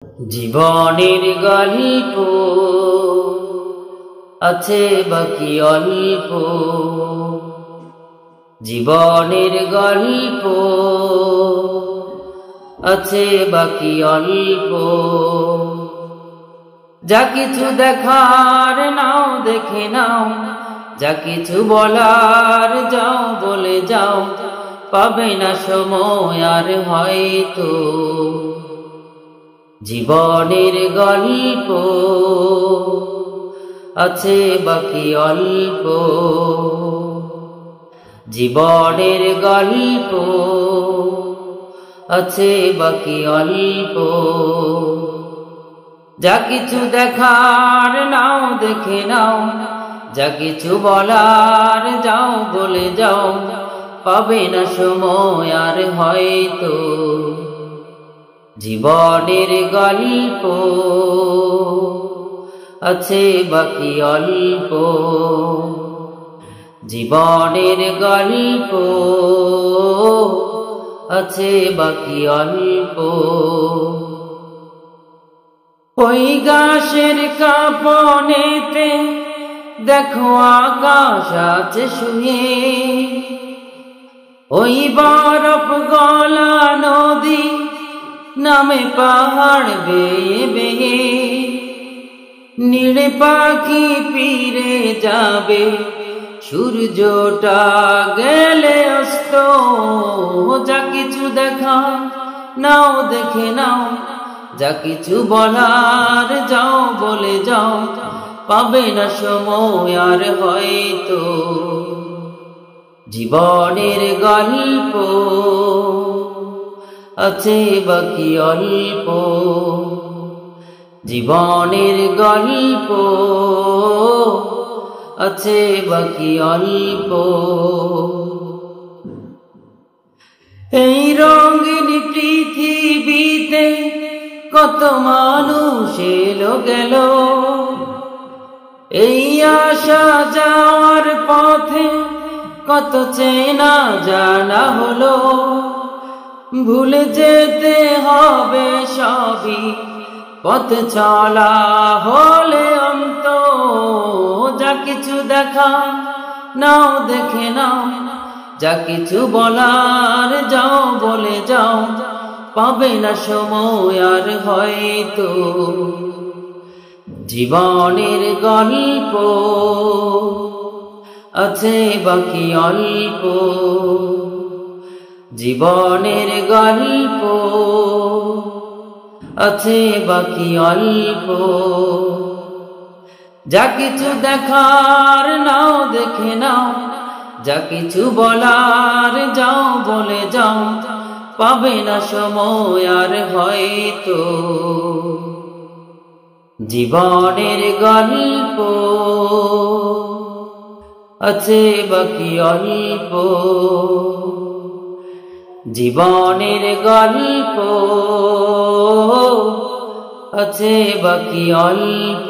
জীবনের গল্প আছে বাকি অল্প, জীবনের গল্প আছে বাকি অল্প। যা কিছু দেখার নাও দেখে নাও, যা কিছু বলার যাও বলে যাও, পাবে না সময় আর হয়তো। জীবনের গল্প আছে বাকি অল্প, জীবনের গল্প আছে বাকি অল্প। যা কিছু দেখার নাও দেখে নাও, যা কিছু বলার যাও বলে যাও, পাবে না সময় আর হয়তো। জীবনের গল্প আছে বাকি অল্প, জীবনের গল্প আছে বাকি অল্প। ওই গাছের কাঁপনেতে দেখো আকাশ আছে শুয়ে, ওই বরফ গলা নদী নামে পাহাড় বেয়ে বেয়ে। নীড়ে পাখি ফিরে যাবে সূর্যটা গেলে অস্ত। যা কিছু দেখা নাও দেখে নাও, যা কিছু বলার যাও বলে যাও, পাবে না সময় আর হয়তো। জীবনের গল্প আছে বাকি অল্প, জীবনের গল্প আছে বাকি অল্প। এই রঙিন পৃথিবীতে কত মানুষ এলো গেল, এই আসা যাওয়ার পথে কত চেনা জানা হলো। ভুলে যেতে হবে সবই পথ চলা হলে অন্ত। যা কিছু দেখা নাও দেখে নাও, যা কিছু বলার যাও বলে যাও, পাবে না সময় আর হয়তো। জীবনের গল্প আছে বাকি অল্প, জীবনের গল্প আছে বাকি অল্প। যা কিছু দেখার নাও দেখে নাও, যা কিছু বলার যাও বলে যাও, পাবে না সময় আর হয়তো। জীবনের গল্প আছে বাকি অল্প, জীবনের গল্প আছে বাকি অল্প।